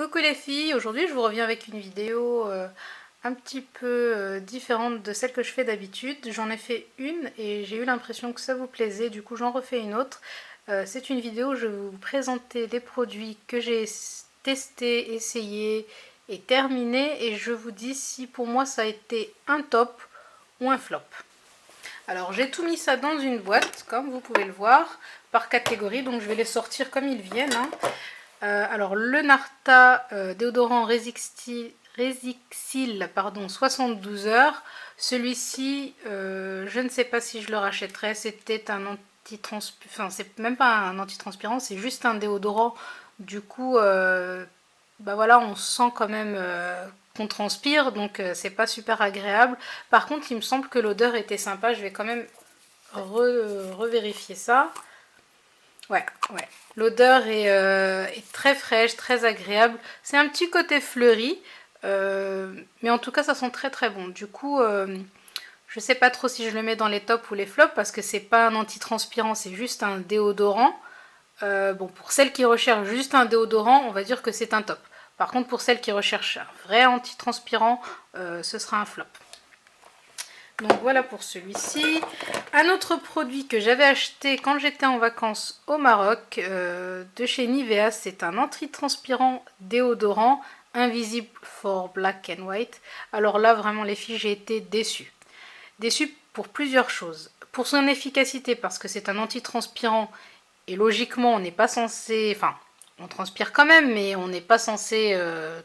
Coucou les filles, aujourd'hui je vous reviens avec une vidéo un petit peu différente de celle que je fais d'habitude. J'en ai fait une et j'ai eu l'impression que ça vous plaisait, du coup j'en refais une autre. C'est une vidéo où je vais vous présenter des produits que j'ai testés, essayés et terminés et je vous dis si pour moi ça a été un top ou un flop. Alors j'ai tout mis ça dans une boîte, comme vous pouvez le voir, par catégorie, donc je vais les sortir comme ils viennent. Alors le Narta déodorant Resixil, 72 heures. Celui-ci, je ne sais pas si je le rachèterai. C'était un antitranspirant, enfin c'est même pas un antitranspirant, c'est juste un déodorant. Du coup, bah voilà, on sent quand même qu'on transpire, donc c'est pas super agréable. Par contre, il me semble que l'odeur était sympa. Je vais quand même revérifier ça. Ouais. L'odeur est très fraîche, très agréable. C'est un petit côté fleuri, mais en tout cas, ça sent très très bon. Du coup, je sais pas trop si je le mets dans les tops ou les flops parce que c'est pas un antitranspirant, c'est juste un déodorant. Bon, pour celles qui recherchent juste un déodorant, on va dire que c'est un top. Par contre, pour celles qui recherchent un vrai antitranspirant, ce sera un flop. Donc voilà pour celui-ci. Un autre produit que j'avais acheté quand j'étais en vacances au Maroc, de chez Nivea, c'est un antitranspirant déodorant Invisible for Black and White. Alors là, vraiment les filles, j'ai été déçue. Déçue pour plusieurs choses. Pour son efficacité, parce que c'est un antitranspirant, et logiquement, on n'est pas censé... Enfin, on transpire quand même, mais on n'est pas censé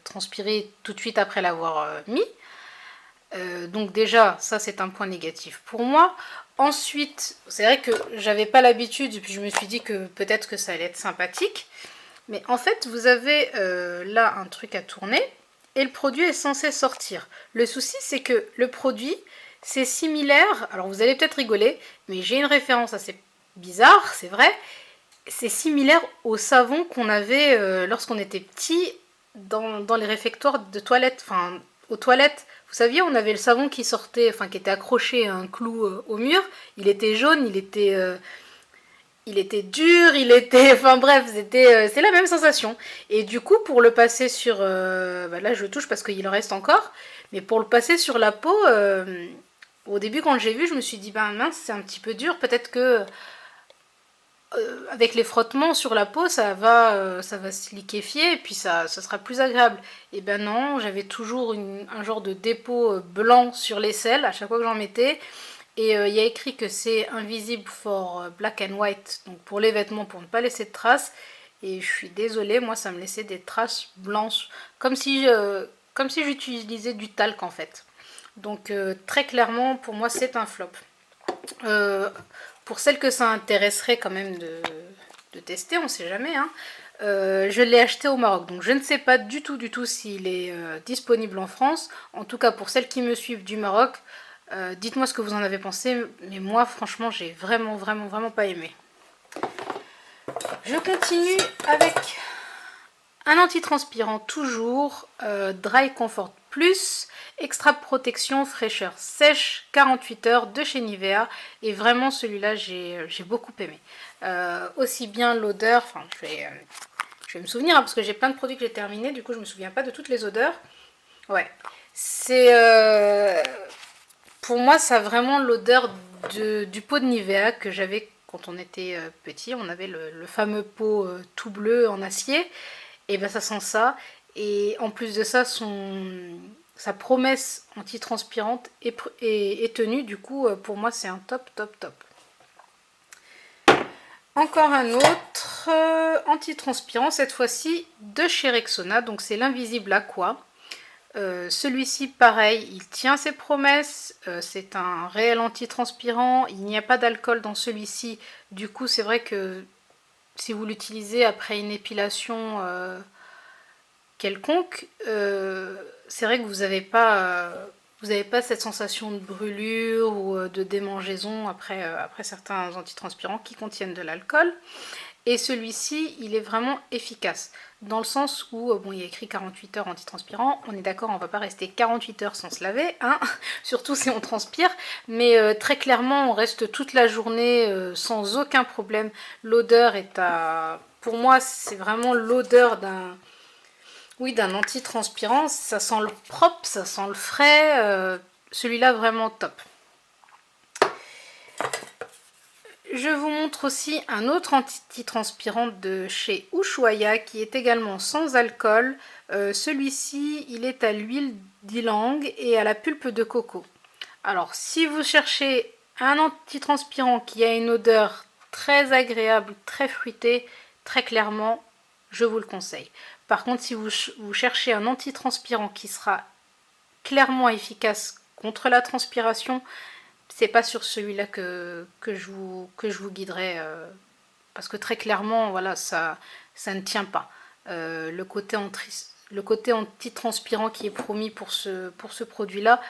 transpirer tout de suite après l'avoir mis. Donc déjà, ça c'est un point négatif pour moi. Ensuite, c'est vrai que j'avais pas l'habitude, et puis je me suis dit que peut-être que ça allait être sympathique. Mais en fait, vous avez là un truc à tourner, et le produit est censé sortir. Le souci, c'est que le produit, c'est similaire, alors vous allez peut-être rigoler, mais j'ai une référence assez bizarre, c'est vrai. C'est similaire au savon qu'on avait lorsqu'on était petit dans les réfectoires de toilettes, enfin aux toilettes. Vous saviez, on avait le savon qui sortait, enfin qui était accroché à un clou au mur. Il était jaune, il était dur, il était, enfin bref, c'est la même sensation. Et du coup, pour le passer sur, bah là je touche parce qu'il en reste encore, mais pour le passer sur la peau, au début quand j'ai vu, je me suis dit, ben mince, c'est un petit peu dur, peut-être que avec les frottements sur la peau, ça va se liquéfier et puis ça sera plus agréable. Et ben non, j'avais toujours un genre de dépôt blanc sur l'aisselle à chaque fois que j'en mettais. Et il y a écrit que c'est invisible for black and white, donc pour les vêtements, pour ne pas laisser de traces. Et je suis désolée, moi ça me laissait des traces blanches, comme si j'utilisais du talc en fait. Donc très clairement, pour moi c'est un flop. Pour celles que ça intéresserait quand même de tester, on sait jamais, hein. Je l'ai acheté au Maroc, donc je ne sais pas du tout s'il est disponible en France. En tout cas, pour celles qui me suivent du Maroc, dites-moi ce que vous en avez pensé, mais moi, franchement, j'ai vraiment pas aimé. Je continue avec un antitranspirant toujours, Dry Comfort Plus, extra protection fraîcheur sèche 48 heures de chez Nivea. Et vraiment celui-là j'ai beaucoup aimé. Aussi bien l'odeur, enfin je vais me souvenir hein, parce que j'ai plein de produits que j'ai terminés, du coup je me souviens pas de toutes les odeurs. Ouais, c'est... pour moi ça a vraiment l'odeur du pot de Nivea que j'avais quand on était petit. On avait le fameux pot tout bleu en acier. Et ben ça sent ça. Et en plus de ça, sa promesse antitranspirante est tenue. Du coup, pour moi, c'est un top. Encore un autre antitranspirant, cette fois-ci de chez Rexona. Donc c'est l'Invisible Aqua. Celui-ci, pareil, il tient ses promesses. C'est un réel antitranspirant. Il n'y a pas d'alcool dans celui-ci. Du coup, c'est vrai que si vous l'utilisez après une épilation quelconque, c'est vrai que vous n'avez pas cette sensation de brûlure ou de démangeaison après certains antitranspirants qui contiennent de l'alcool. Et celui-ci, il est vraiment efficace. Dans le sens où, bon, il y a écrit 48 heures antitranspirant, on est d'accord, on ne va pas rester 48 heures sans se laver, hein, surtout si on transpire, mais très clairement, on reste toute la journée sans aucun problème. L'odeur est à... Pour moi, c'est vraiment l'odeur Oui, d'un anti-transpirant, ça sent le propre, ça sent le frais. Celui-là, vraiment top. Je vous montre aussi un autre anti-transpirant de chez Ushuaïa qui est également sans alcool. Celui-ci, il est à l'huile d'ylang et à la pulpe de coco. Alors, si vous cherchez un antitranspirant qui a une odeur très agréable, très fruitée, très clairement, je vous le conseille. Par contre, si vous cherchez un antitranspirant qui sera clairement efficace contre la transpiration, c'est pas sur celui-là que je vous guiderai, parce que très clairement, voilà, ça ne tient pas. Le côté antitranspirant qui est promis pour ce produit-là,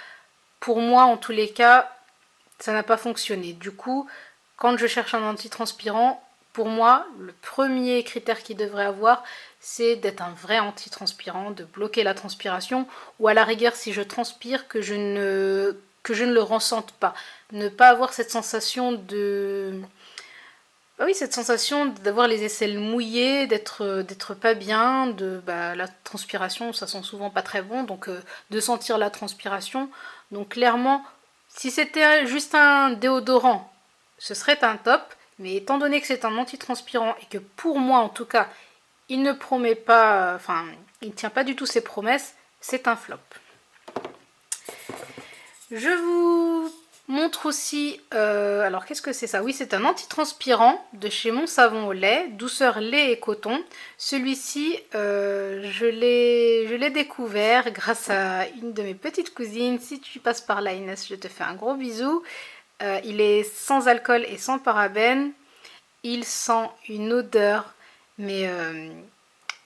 pour moi, en tous les cas, ça n'a pas fonctionné. Du coup, quand je cherche un antitranspirant, pour moi, le premier critère qu'il devrait avoir, c'est d'être un vrai antitranspirant, de bloquer la transpiration, ou à la rigueur, si je transpire, que je ne le ressente pas. Ne pas avoir cette sensation de... Bah oui, cette sensation d'avoir les aisselles mouillées, d'être pas bien, la transpiration, ça sent souvent pas très bon, donc de sentir la transpiration. Donc clairement, si c'était juste un déodorant, ce serait un top, mais étant donné que c'est un antitranspirant et que pour moi en tout cas, il ne promet pas, enfin, il ne tient pas du tout ses promesses, c'est un flop. Je vous montre aussi, alors qu'est-ce que c'est ça? Oui, c'est un antitranspirant de chez Mon Savon au lait, douceur lait et coton. Celui-ci, je l'ai découvert grâce à une de mes petites cousines. Si tu passes par là, Inès, je te fais un gros bisou. Il est sans alcool et sans parabènes. Il sent une odeur, mais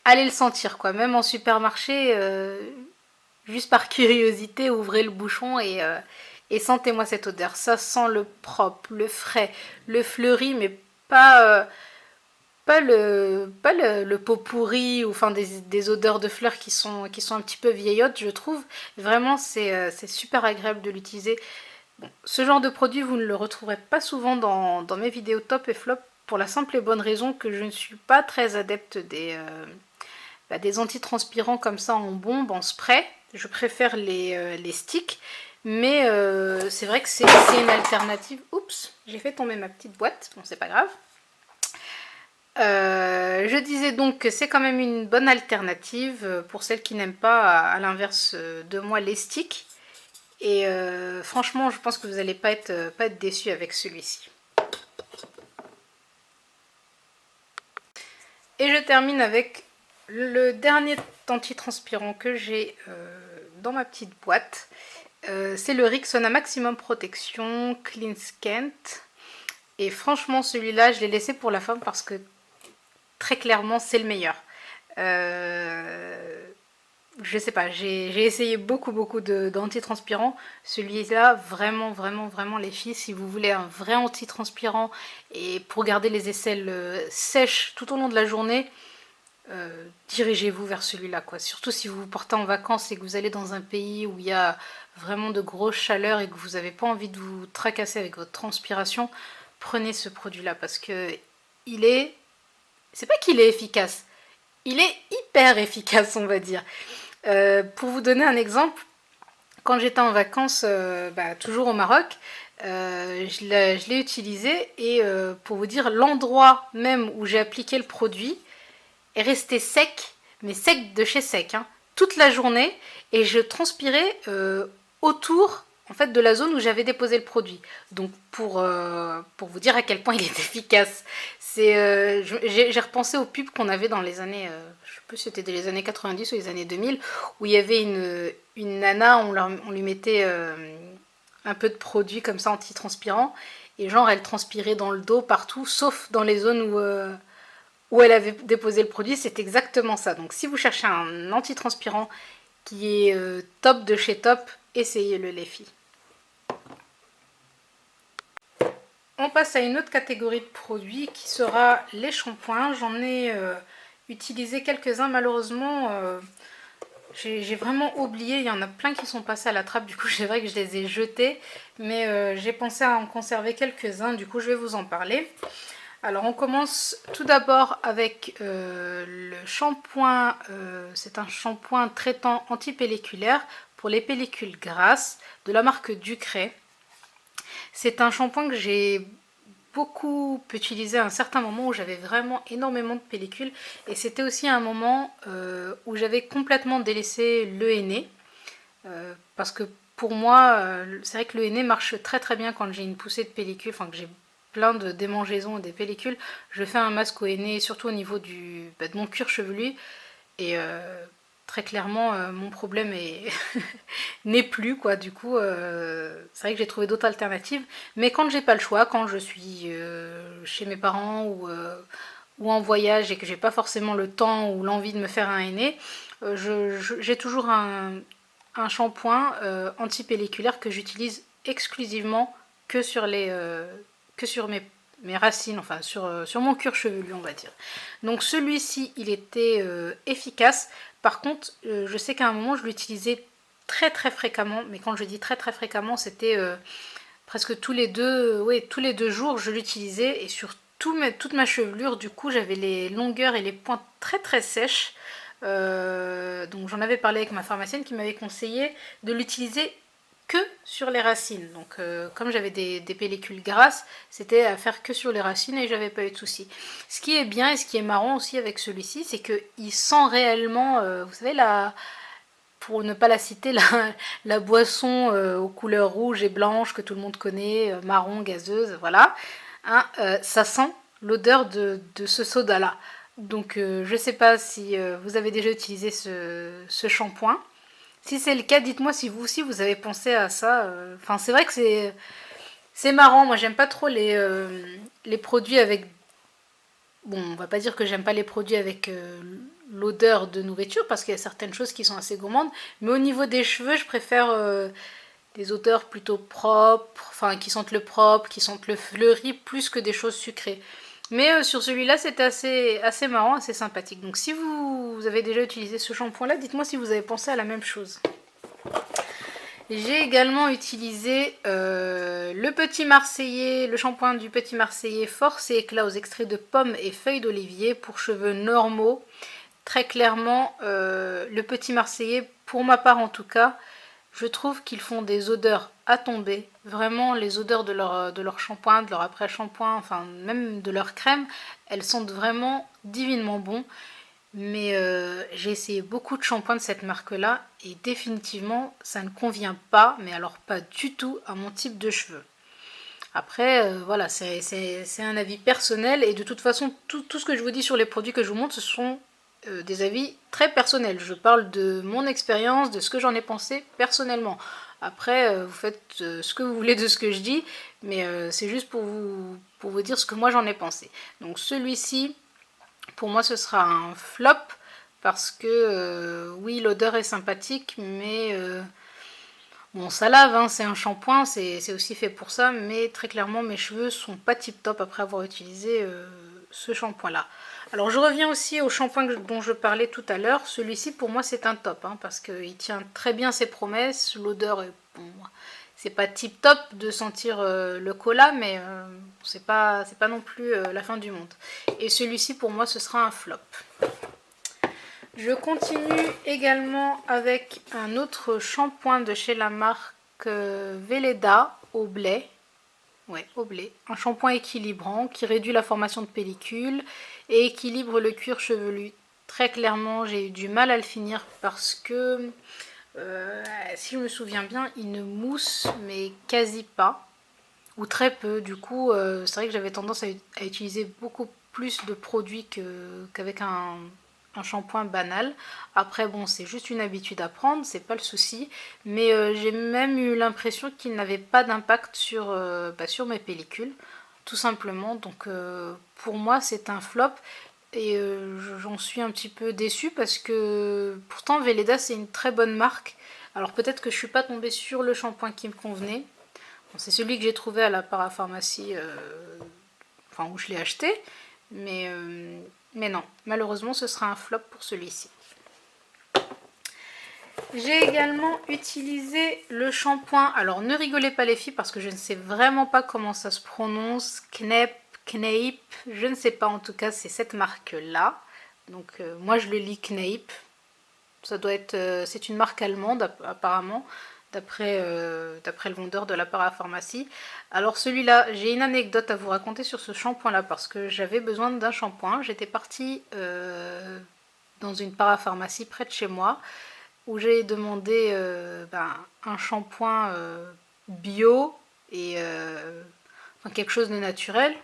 allez le sentir quoi. Même en supermarché, juste par curiosité, ouvrez le bouchon et sentez-moi cette odeur. Ça sent le propre, le frais, le fleuri, mais pas le pot pourri ou enfin des odeurs de fleurs qui sont un petit peu vieillottes, je trouve. Vraiment, c'est super agréable de l'utiliser. Bon, ce genre de produit, vous ne le retrouverez pas souvent dans mes vidéos top et flop pour la simple et bonne raison que je ne suis pas très adepte des antitranspirants comme ça en bombe, en spray. Je préfère les sticks. Mais c'est vrai que c'est une alternative. Oups, j'ai fait tomber ma petite boîte. Bon, c'est pas grave. Je disais donc que c'est quand même une bonne alternative pour celles qui n'aiment pas, à l'inverse de moi, les sticks. Et franchement, je pense que vous n'allez pas être déçus avec celui-ci. Et je termine avec le dernier antitranspirant que j'ai dans ma petite boîte. C'est le Rexona Maximum Protection Clean Scent. Et franchement, celui-là, je l'ai laissé pour la fin parce que très clairement, c'est le meilleur. Je sais pas, j'ai essayé beaucoup d'antitranspirants. Celui-là, vraiment, vraiment, vraiment les filles, si vous voulez un vrai antitranspirant et pour garder les aisselles sèches tout au long de la journée, dirigez-vous vers celui-là, quoi. Surtout si vous vous portez en vacances et que vous allez dans un pays où il y a vraiment de grosses chaleurs et que vous n'avez pas envie de vous tracasser avec votre transpiration, prenez ce produit-là parce que c'est pas qu'il est efficace, il est hyper efficace, on va dire. Pour vous donner un exemple, quand j'étais en vacances, toujours au Maroc, je l'ai utilisé et pour vous dire, l'endroit même où j'ai appliqué le produit est resté sec, mais sec de chez sec, hein, toute la journée et je transpirais autour en fait de la zone où j'avais déposé le produit. Donc pour vous dire à quel point il est efficace. J'ai repensé aux pubs qu'on avait dans les années, je sais plus si c'était les années 90 ou les années 2000, où il y avait une nana, on lui mettait un peu de produit comme ça antitranspirant, et genre elle transpirait dans le dos partout, sauf dans les zones où elle avait déposé le produit, c'est exactement ça. Donc si vous cherchez un antitranspirant qui est top de chez top, essayez-le les filles. On passe à une autre catégorie de produits qui sera les shampoings. J'en ai utilisé quelques-uns malheureusement. J'ai vraiment oublié, il y en a plein qui sont passés à la trappe, du coup c'est vrai que je les ai jetés. Mais j'ai pensé à en conserver quelques-uns, du coup je vais vous en parler. Alors on commence tout d'abord avec le shampoing, c'est un shampoing traitant antipelliculaire pour les pellicules grasses de la marque Ducray. C'est un shampoing que j'ai beaucoup utilisé à un certain moment où j'avais vraiment énormément de pellicules, et c'était aussi un moment où j'avais complètement délaissé le henné, parce que pour moi, c'est vrai que le henné marche très très bien quand j'ai une poussée de pellicules, enfin que j'ai plein de démangeaisons et des pellicules. Je fais un masque au henné, surtout au niveau de mon cuir chevelu, et très clairement mon problème n'est plus quoi. Du coup, c'est vrai que j'ai trouvé d'autres alternatives, mais quand j'ai pas le choix, quand je suis chez mes parents ou en voyage et que j'ai pas forcément le temps ou l'envie de me faire un henné, j'ai toujours un shampoing antipelliculaire que j'utilise exclusivement que sur mes racines, enfin sur mon cuir chevelu, on va dire. Donc celui-ci, il était efficace. Par contre, je sais qu'à un moment, je l'utilisais très très fréquemment, mais quand je dis très très fréquemment, c'était presque tous les deux jours, je l'utilisais, et sur toute ma chevelure, du coup, j'avais les longueurs et les pointes très très sèches. Donc j'en avais parlé avec ma pharmacienne qui m'avait conseillé de l'utiliser que sur les racines. Donc comme j'avais des pellicules grasses, c'était à faire que sur les racines et j'avais pas eu de soucis. Ce qui est bien et ce qui est marrant aussi avec celui-ci, c'est qu'il sent réellement, vous savez, pour ne pas la citer, la boisson aux couleurs rouges et blanches que tout le monde connaît, marron, gazeuse, voilà. Hein, ça sent l'odeur de ce soda-là. Donc je sais pas si vous avez déjà utilisé ce shampoing. Si c'est le cas, dites-moi si vous aussi vous avez pensé à ça. Enfin, c'est vrai que c'est marrant. Moi, j'aime pas trop les produits avec. Bon, on va pas dire que j'aime pas les produits avec l'odeur de nourriture, parce qu'il y a certaines choses qui sont assez gourmandes. Mais au niveau des cheveux, je préfère des odeurs plutôt propres, enfin qui sentent le propre, qui sentent le fleuri, plus que des choses sucrées. Mais sur celui-là, c'était assez marrant, assez sympathique. Donc si vous avez déjà utilisé ce shampoing-là, dites-moi si vous avez pensé à la même chose. J'ai également utilisé le Petit Marseillais, le shampoing du Petit Marseillais Force et Éclat aux extraits de pommes et feuilles d'olivier pour cheveux normaux. Très clairement, le Petit Marseillais, pour ma part en tout cas, je trouve qu'ils font des odeurs à tomber. Vraiment, les odeurs de leur shampoing, de leur après-shampoing, enfin même de leur crème, elles sentent vraiment divinement bon. Mais j'ai essayé beaucoup de shampoings de cette marque-là et définitivement, ça ne convient pas, mais alors pas du tout à mon type de cheveux. Après, voilà, c'est un avis personnel, et de toute façon, tout ce que je vous dis sur les produits que je vous montre, ce sont des avis très personnels. Je parle de mon expérience, de ce que j'en ai pensé personnellement. Après, vous faites ce que vous voulez de ce que je dis, mais c'est juste pour vous dire ce que moi j'en ai pensé. Donc celui-ci, pour moi, ce sera un flop, parce que oui, l'odeur est sympathique, mais bon, ça lave, hein, c'est un shampoing, c'est aussi fait pour ça, mais très clairement, mes cheveux sont pas tip top après avoir utilisé ce shampoing-là. Alors, je reviens aussi au shampoing dont je parlais tout à l'heure. Celui-ci, pour moi, c'est un top, hein, parce qu'il tient très bien ses promesses. L'odeur est bon. C'est pas tip top de sentir le cola, mais c'est pas non plus la fin du monde. Et celui-ci, pour moi, ce sera un flop. Je continue également avec un autre shampoing de chez la marque Velleda au blé. Ouais, au blé. Un shampoing équilibrant qui réduit la formation de pellicules et équilibre le cuir chevelu. Très clairement, j'ai eu du mal à le finir parce que, si je me souviens bien, il ne mousse mais quasi pas, ou très peu. Du coup, c'est vrai que j'avais tendance à utiliser beaucoup plus de produits qu'avec un shampoing banal. Après, bon, c'est juste une habitude à prendre, c'est pas le souci. Mais j'ai même eu l'impression qu'il n'avait pas d'impact sur mes pellicules, tout simplement. Donc pour moi, c'est un flop. Et j'en suis un petit peu déçue, parce que pourtant Velleda, c'est une très bonne marque. Alors peut-être que je suis pas tombée sur le shampoing qui me convenait. Bon, c'est celui que j'ai trouvé à la parapharmacie, enfin où je l'ai acheté. Mais non, malheureusement, ce sera un flop pour celui-ci. J'ai également utilisé le shampoing. Alors ne rigolez pas les filles, parce que je ne sais vraiment pas comment ça se prononce. Kneip, je ne sais pas, en tout cas c'est cette marque là. Donc moi je le lis Kneip. Ça doit être, c'est une marque allemande apparemment, d'après le vendeur de la parapharmacie. Alors celui-là, j'ai une anecdote à vous raconter sur ce shampoing là parce que j'avais besoin d'un shampoing. J'étais partie dans une parapharmacie près de chez moi où j'ai demandé un shampoing bio et enfin, quelque chose de naturel.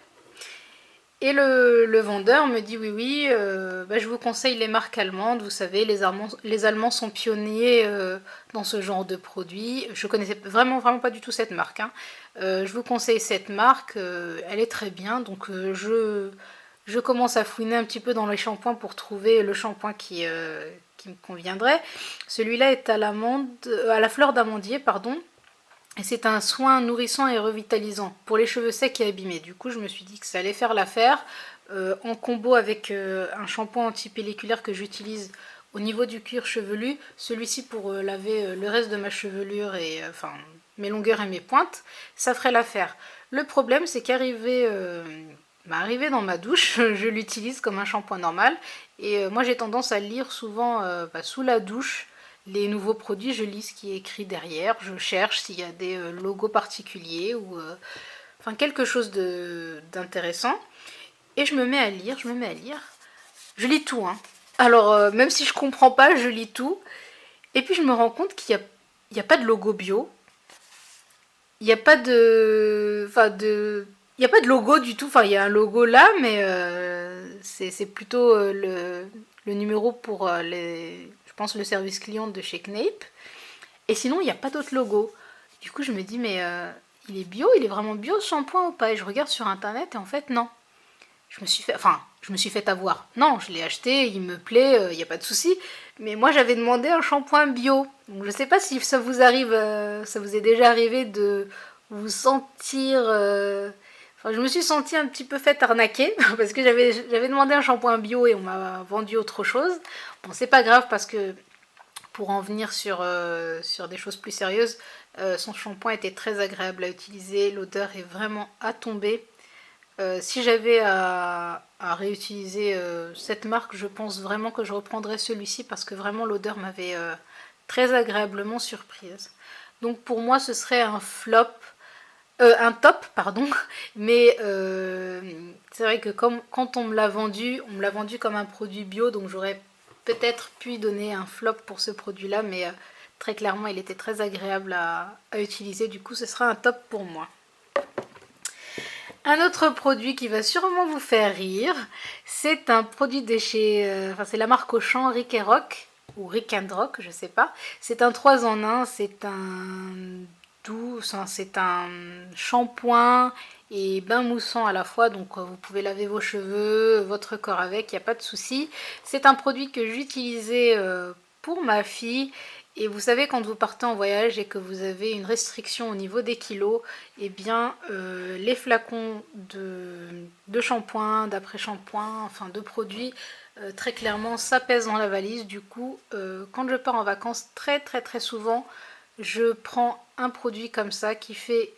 Et le vendeur me dit oui, je vous conseille les marques allemandes, vous savez, les Allemands sont pionniers dans ce genre de produits. Je connaissais vraiment pas du tout cette marque, hein. Je vous conseille cette marque, elle est très bien, donc je commence à fouiner un petit peu dans les shampoings pour trouver le shampoing qui me conviendrait. Celui-là est à la fleur d'amandier, pardon. Et c'est un soin nourrissant et revitalisant pour les cheveux secs et abîmés. Du coup, je me suis dit que ça allait faire l'affaire. En combo avec un shampoing anti-pelliculaire que j'utilise au niveau du cuir chevelu. Celui-ci pour laver le reste de ma chevelure et enfin mes longueurs et mes pointes. Ça ferait l'affaire. Le problème, c'est qu'arrivé dans ma douche, je l'utilise comme un shampoing normal. Et moi, j'ai tendance à lire souvent sous la douche les nouveaux produits, je lis ce qui est écrit derrière, je cherche s'il y a des logos particuliers ou enfin quelque chose d'intéressant. Et je me mets à lire, Je lis tout, hein. Alors, même si je comprends pas, je lis tout. Et puis je me rends compte qu'il y a pas de logo bio. Il n'y a pas de... Enfin, il n'y a pas de logo du tout. Enfin, il y a un logo là, mais c'est plutôt le numéro pour je pense, le service client de chez Kneip. Et sinon, il n'y a pas d'autre logo. Du coup, je me dis, mais il est bio, il est vraiment bio ce shampoing ou pas? Et je regarde sur internet et en fait, non. Je me suis fait avoir. Non, je l'ai acheté, il me plaît, il n'y a pas de souci. Mais moi, j'avais demandé un shampoing bio. Donc, je ne sais pas si ça vous arrive, ça vous est déjà arrivé de vous sentir. Enfin, je me suis sentie un petit peu faite arnaquer parce que j'avais demandé un shampoing bio et on m'a vendu autre chose. Bon, c'est pas grave parce que pour en venir sur des choses plus sérieuses, son shampoing était très agréable à utiliser, l'odeur est vraiment à tomber. Si j'avais à réutiliser cette marque, je pense vraiment que je reprendrais celui-ci parce que vraiment l'odeur m'avait très agréablement surprise. Donc pour moi ce serait un flop, un top pardon, mais c'est vrai que quand on me l'a vendu comme un produit bio, donc j'aurais peut-être pu donner un flop pour ce produit là, mais très clairement il était très agréable à utiliser, du coup ce sera un top pour moi. Un autre produit qui va sûrement vous faire rire, c'est un produit de chez, c'est la marque Auchan, Rick & Rock, ou Rick and Rock, je sais pas. C'est un 3 en 1, c'est c'est un shampoing et bain moussant à la fois, donc vous pouvez laver vos cheveux, votre corps avec, il n'y a pas de souci. C'est un produit que j'utilisais pour ma fille. Et vous savez, quand vous partez en voyage et que vous avez une restriction au niveau des kilos, eh bien, les flacons de shampoing, d'après-shampoing, enfin de produits, très clairement, ça pèse dans la valise. Du coup, quand je pars en vacances, très souvent, je prends un produit comme ça qui fait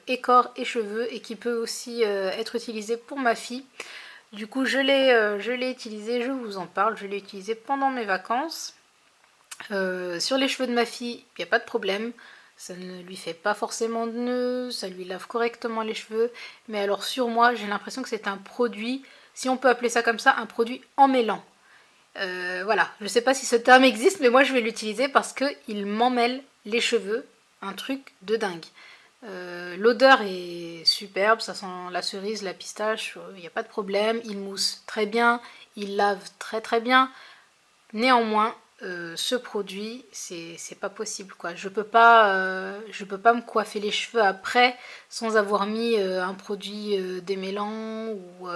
et corps et cheveux et qui peut aussi être utilisé pour ma fille. Du coup, je l'ai utilisé, je vous en parle, je l'ai utilisé pendant mes vacances. Sur les cheveux de ma fille, il n'y a pas de problème. Ça ne lui fait pas forcément de nœuds, ça lui lave correctement les cheveux. Mais alors sur moi, j'ai l'impression que c'est un produit, si on peut appeler ça comme ça, un produit emmêlant. Voilà, je ne sais pas si ce terme existe, mais moi je vais l'utiliser parce qu'il m'emmêle les cheveux. Un truc de dingue. L'odeur est superbe, ça sent la cerise, la pistache, il n'y a pas de problème. Il mousse très bien, il lave très bien. Néanmoins, ce produit, c'est pas possible quoi. Je peux pas me coiffer les cheveux après sans avoir mis un produit démêlant ou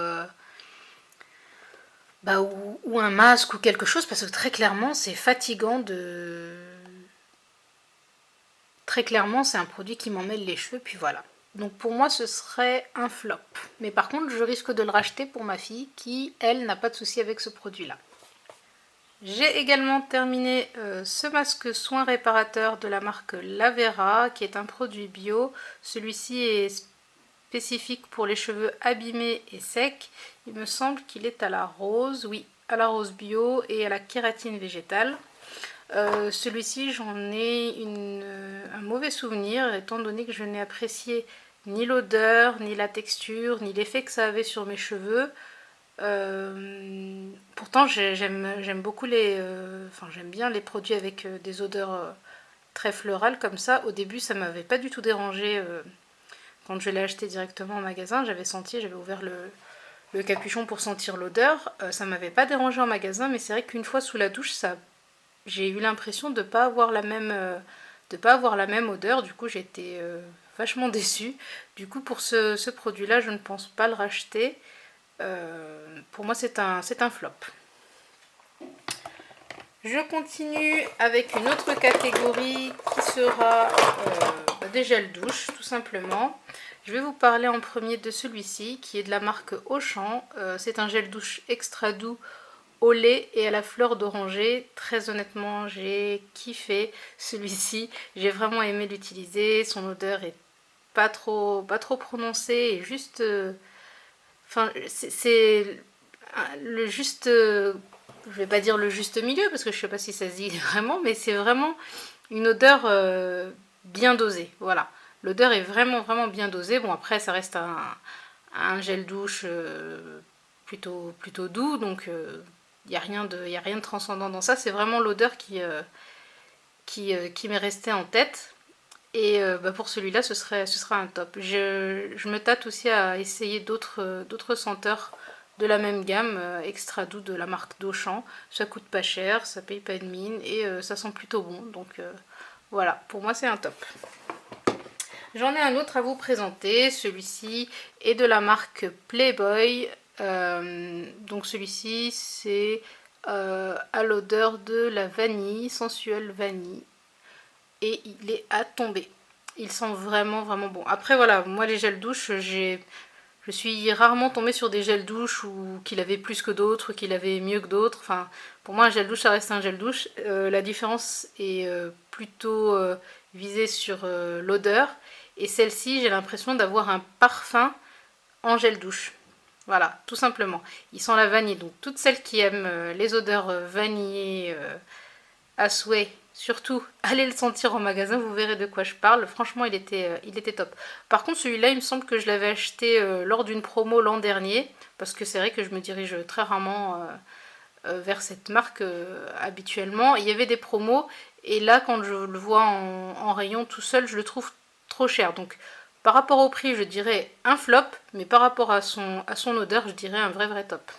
un masque ou quelque chose parce que très clairement c'est fatigant de. Très clairement, c'est un produit qui m'emmêle les cheveux, puis voilà. Donc pour moi, ce serait un flop. Mais par contre, je risque de le racheter pour ma fille qui, elle, n'a pas de souci avec ce produit-là. J'ai également terminé ce masque soin réparateur de la marque Lavera, qui est un produit bio. Celui-ci est spécifique pour les cheveux abîmés et secs. Il me semble qu'il est à la rose, oui, à la rose bio et à la kératine végétale. Celui-ci, j'en ai un mauvais souvenir, étant donné que je n'ai apprécié ni l'odeur, ni la texture, ni l'effet que ça avait sur mes cheveux. Pourtant, j'aime beaucoup j'aime bien les produits avec des odeurs très florales comme ça. Au début, ça m'avait pas du tout dérangé quand je l'ai acheté directement en magasin. J'avais ouvert le capuchon pour sentir l'odeur. Ça m'avait pas dérangé en magasin, mais c'est vrai qu'une fois sous la douche, j'ai eu l'impression de pas avoir pas avoir la même odeur. Du coup, j'étais vachement déçue. Du coup, pour ce produit-là, je ne pense pas le racheter. Pour moi, c'est un flop. Je continue avec une autre catégorie qui sera des gels douche, tout simplement. Je vais vous parler en premier de celui-ci, qui est de la marque Auchan. C'est un gel douche extra doux au lait et à la fleur d'oranger. Très honnêtement, j'ai kiffé celui-ci. J'ai vraiment aimé l'utiliser. Son odeur est pas trop prononcée et juste... Enfin, c'est le juste... je vais pas dire le juste milieu parce que je sais pas si ça se dit vraiment, mais c'est vraiment une odeur bien dosée. Voilà. L'odeur est vraiment bien dosée. Bon, après, ça reste un gel douche plutôt doux, donc il n'y a rien de transcendant dans ça. C'est vraiment l'odeur qui m'est restée en tête. Et pour celui-là, ce sera un top. Je me tâte aussi à essayer d'autres senteurs de la même gamme, extra doux de la marque d'Auchan. Ça coûte pas cher, ça paye pas de mine et ça sent plutôt bon. Donc voilà, pour moi c'est un top. J'en ai un autre à vous présenter. Celui-ci est de la marque Playboy. Donc celui-ci c'est à l'odeur de la vanille, sensuelle vanille. Et il est à tomber. Il sent vraiment bon. Après voilà, moi les gels douche, je suis rarement tombée sur des gels douche ou qu'il avait plus que d'autres, qu'il avait mieux que d'autres. Enfin, pour moi un gel douche ça reste un gel douche. La différence est plutôt visée sur l'odeur. Et celle-ci, j'ai l'impression d'avoir un parfum en gel douche. Voilà, tout simplement. Il sent la vanille. Donc toutes celles qui aiment les odeurs vanillées à souhait, surtout allez le sentir en magasin, vous verrez de quoi je parle. Franchement, il était top. Par contre, celui-là, il me semble que je l'avais acheté lors d'une promo l'an dernier, parce que c'est vrai que je me dirige très rarement vers cette marque habituellement. Il y avait des promos, et là, quand je le vois en rayon tout seul, je le trouve trop cher. Donc, par rapport au prix, je dirais un flop, mais par rapport à son odeur, je dirais un vrai top.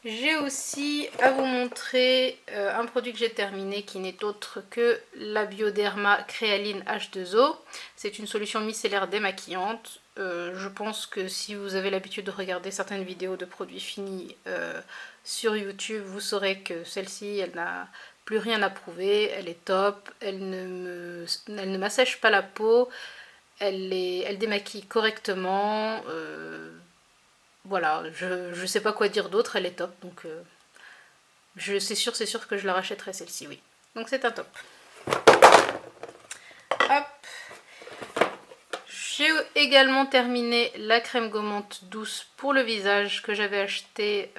J'ai aussi à vous montrer un produit que j'ai terminé qui n'est autre que la Bioderma Créaline H2O. C'est une solution micellaire démaquillante. Je pense que si vous avez l'habitude de regarder certaines vidéos de produits finis sur YouTube, vous saurez que celle-ci, elle n'a plus rien à prouver. Elle est top, elle ne m'assèche pas la peau, elle démaquille correctement. Voilà, je sais pas quoi dire d'autre, elle est top, donc c'est sûr que je la rachèterai celle-ci, oui. Donc c'est un top. Hop. J'ai également terminé la crème gommante douce pour le visage que j'avais acheté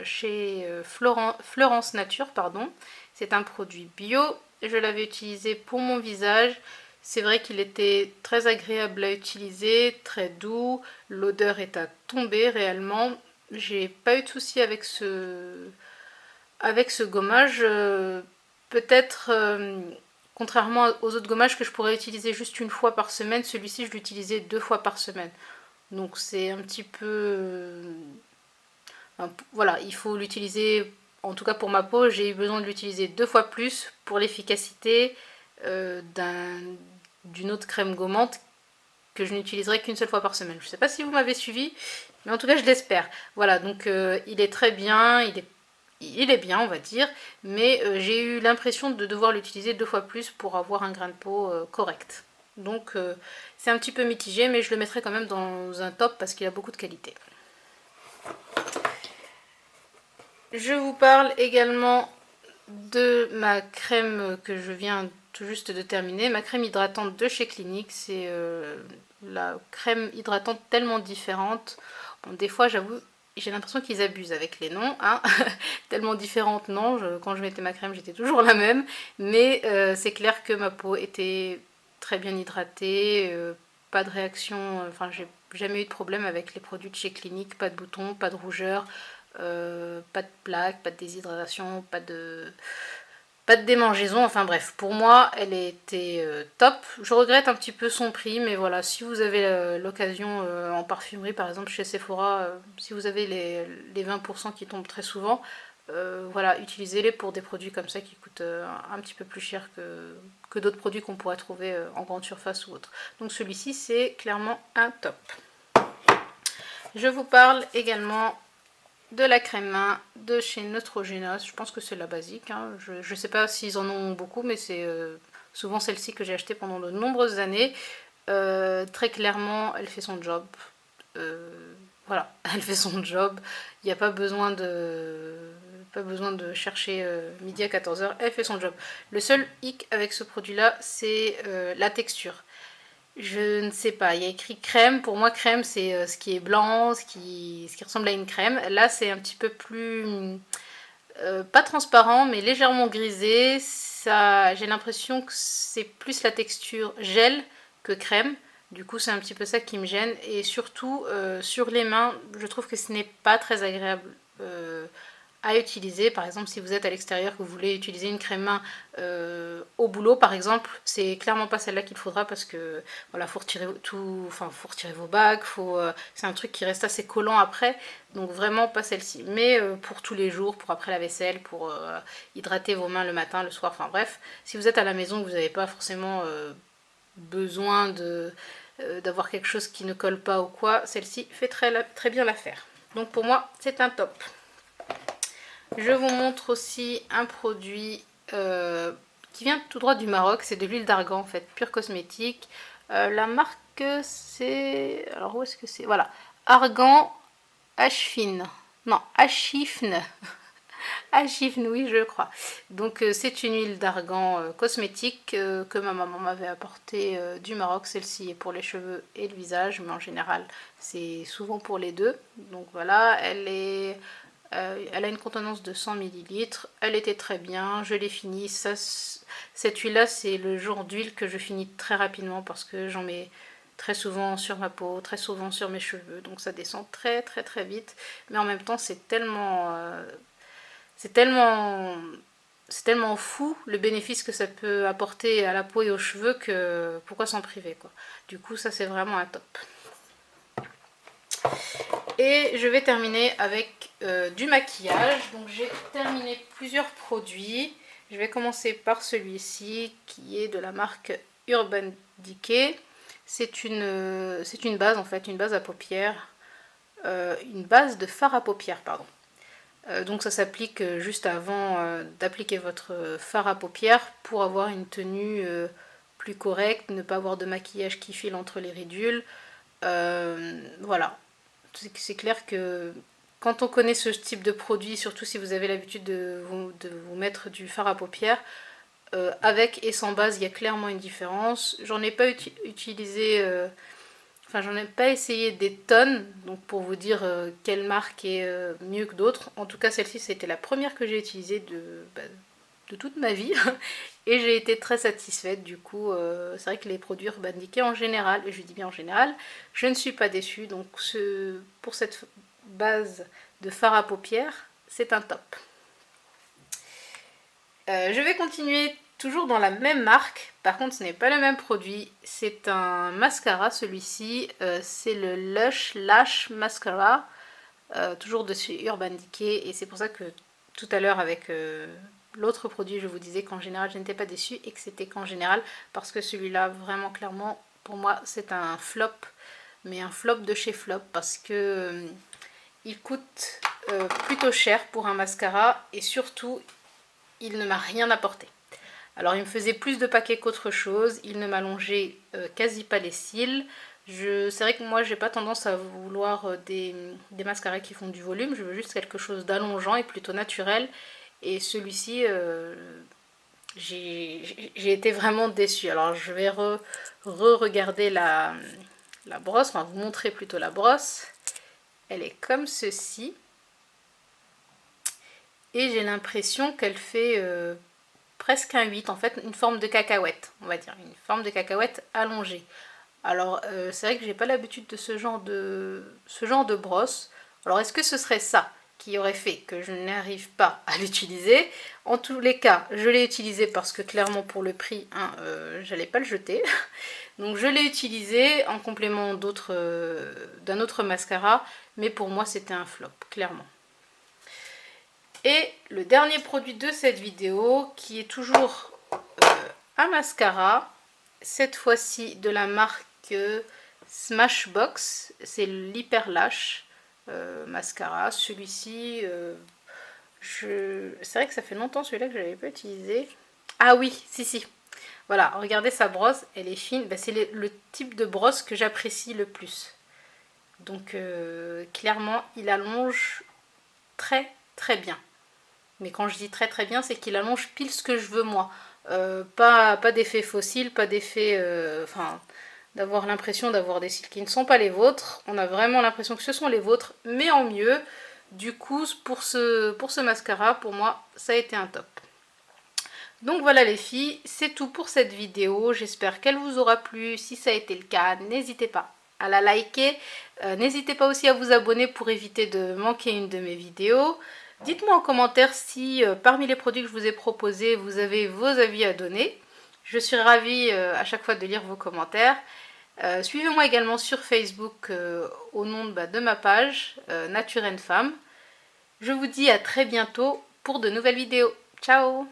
chez Florence Nature, pardon. C'est un produit bio, je l'avais utilisé pour mon visage. C'est vrai qu'il était très agréable à utiliser, très doux, l'odeur est à tomber réellement. J'ai pas eu de soucis avec ce gommage. Peut-être, contrairement aux autres gommages que je pourrais utiliser juste une fois par semaine, celui-ci je l'utilisais 2 fois par semaine. Donc c'est un petit peu... voilà, il faut l'utiliser, en tout cas pour ma peau, j'ai eu besoin de l'utiliser 2 fois plus pour l'efficacité d'une autre crème gommante que je n'utiliserai qu'une seule fois par semaine. Je ne sais pas si vous m'avez suivi, mais en tout cas je l'espère. Voilà, donc il est très bien, il est bien on va dire, mais j'ai eu l'impression de devoir l'utiliser 2 fois plus pour avoir un grain de peau correct. Donc c'est un petit peu mitigé, mais je le mettrai quand même dans un top parce qu'il a beaucoup de qualité. Je vous parle également de ma crème que je viens tout juste de terminer ma crème hydratante de chez Clinique. C'est la crème hydratante tellement différente. Bon, des fois, j'avoue, j'ai l'impression qu'ils abusent avec les noms, hein. Tellement différente, non. Quand je mettais ma crème, j'étais toujours la même. Mais c'est clair que ma peau était très bien hydratée, pas de réaction. Enfin, j'ai jamais eu de problème avec les produits de chez Clinique. Pas de boutons, pas de rougeur, pas de plaques, pas de déshydratation, pas de démangeaison, enfin bref, pour moi elle était top. Je regrette un petit peu son prix, mais voilà, si vous avez l'occasion en parfumerie, par exemple chez Sephora, si vous avez les 20% qui tombent très souvent, voilà, utilisez-les pour des produits comme ça qui coûtent un petit peu plus cher que d'autres produits qu'on pourrait trouver en grande surface ou autre. Donc celui-ci c'est clairement un top. Je vous parle également de la crème main de chez Neutrogena. Je pense que c'est la basique, hein. Je ne sais pas s'ils en ont beaucoup, mais c'est souvent celle-ci que j'ai achetée pendant de nombreuses années. Très clairement, elle fait son job. Voilà, elle fait son job. Il n'y a pas besoin de chercher midi à 14h. Elle fait son job. Le seul hic avec ce produit-là, c'est la texture. Je ne sais pas, il y a écrit crème. Pour moi, crème, c'est ce qui est blanc, ce qui ressemble à une crème. Là, c'est un petit peu plus, pas transparent, mais légèrement grisé. Ça, j'ai l'impression que c'est plus la texture gel que crème. Du coup, c'est un petit peu ça qui me gêne. Et surtout, sur les mains, je trouve que ce n'est pas très agréable à utiliser. Par exemple, si vous êtes à l'extérieur, que vous voulez utiliser une crème main au boulot, par exemple, c'est clairement pas celle-là qu'il faudra parce que voilà, faut retirer tout, enfin, faut retirer vos bagues, c'est un truc qui reste assez collant après, donc vraiment pas celle-ci. Mais pour tous les jours, pour après la vaisselle, pour hydrater vos mains le matin, le soir, enfin bref, si vous êtes à la maison, vous n'avez pas forcément besoin d'avoir quelque chose qui ne colle pas ou quoi, celle-ci fait très bien l'affaire. Donc pour moi, c'est un top. Je vous montre aussi un produit qui vient tout droit du Maroc. C'est de l'huile d'argan en fait, pure cosmétique. La marque c'est... Alors où est-ce que c'est? Voilà. Argan Ashfin. Non, Ashifn. Ashifn, oui je crois. Donc c'est une huile d'argan cosmétique que ma maman m'avait apportée du Maroc. Celle-ci est pour les cheveux et le visage, mais en général c'est souvent pour les deux. Donc voilà, elle a une contenance de 100 ml, elle était très bien, je l'ai finie. Cette huile là c'est le genre d'huile que je finis très rapidement parce que j'en mets très souvent sur ma peau, très souvent sur mes cheveux, donc ça descend très très très vite, mais en même temps c'est tellement fou le bénéfice que ça peut apporter à la peau et aux cheveux que pourquoi s'en priver quoi. Du coup ça c'est vraiment un top. Et je vais terminer avec du maquillage. Donc j'ai terminé plusieurs produits. Je vais commencer par celui-ci qui est de la marque Urban Decay. C'est une base en fait, une base à paupières. Une base de fard à paupières, pardon. Donc ça s'applique juste avant d'appliquer votre fard à paupières pour avoir une tenue plus correcte, ne pas avoir de maquillage qui file entre les ridules. Voilà. C'est clair que quand on connaît ce type de produit, surtout si vous avez l'habitude de vous mettre du fard à paupières, avec et sans base, il y a clairement une différence. J'en ai pas utilisé, enfin j'en ai pas essayé des tonnes, donc pour vous dire quelle marque est mieux que d'autres. En tout cas, celle-ci, c'était la première que j'ai utilisée de toute ma vie. Et j'ai été très satisfaite. Du coup, c'est vrai que les produits Urban Decay en général, et je dis bien en général, je ne suis pas déçue. Donc pour cette base de fard à paupières, c'est un top. Je vais continuer toujours dans la même marque. Par contre, ce n'est pas le même produit. C'est un mascara, celui-ci. C'est le Lush Lash Mascara. Toujours de chez Urban Decay. Et c'est pour ça que tout à l'heure avec l'autre produit, je vous disais qu'en général je n'étais pas déçue et que c'était qu'en général parce que celui-là, vraiment clairement, pour moi, c'est un flop, mais un flop de chez flop parce que il coûte plutôt cher pour un mascara et surtout, il ne m'a rien apporté. Alors, il me faisait plus de paquets qu'autre chose, il ne m'allongeait quasi pas les cils. C'est vrai que moi, j'ai pas tendance à vouloir des mascaras qui font du volume, je veux juste quelque chose d'allongeant et plutôt naturel. Et celui-ci, j'ai été vraiment déçue. Alors je vais re-regarder la brosse, enfin vous montrer plutôt la brosse. Elle est comme ceci. Et j'ai l'impression qu'elle fait presque un 8, en fait une forme de cacahuète, on va dire, une forme de cacahuète allongée. Alors c'est vrai que j'ai pas l'habitude de ce genre de brosse. Alors est-ce que ce serait ça qui aurait fait que je n'arrive pas à l'utiliser? En tous les cas, je l'ai utilisé parce que clairement pour le prix, hein, j'allais pas le jeter. Donc je l'ai utilisé en complément d'un autre mascara, mais pour moi c'était un flop, clairement. Et le dernier produit de cette vidéo, qui est toujours un mascara, cette fois-ci de la marque Smashbox, c'est l'Hyper Lash mascara. Celui-ci, c'est vrai que ça fait longtemps celui-là que je n'avais pas utilisé. Ah oui, si. Voilà, regardez sa brosse, elle est fine. Ben, c'est le type de brosse que j'apprécie le plus. Donc clairement, il allonge très très bien. Mais quand je dis très très bien, c'est qu'il allonge pile ce que je veux moi. Pas d'effet fossile, pas d'effet... Enfin, d'avoir l'impression d'avoir des cils qui ne sont pas les vôtres. On a vraiment l'impression que ce sont les vôtres, mais en mieux. Du coup, pour ce mascara, pour moi, ça a été un top. Donc voilà les filles, c'est tout pour cette vidéo. J'espère qu'elle vous aura plu. Si ça a été le cas, n'hésitez pas à la liker. N'hésitez pas aussi à vous abonner pour éviter de manquer une de mes vidéos. Dites-moi en commentaire si parmi les produits que je vous ai proposés, vous avez vos avis à donner. Je suis ravie à chaque fois de lire vos commentaires. Suivez-moi également sur Facebook au nom de ma page Nature & Femme. Je vous dis à très bientôt pour de nouvelles vidéos. Ciao!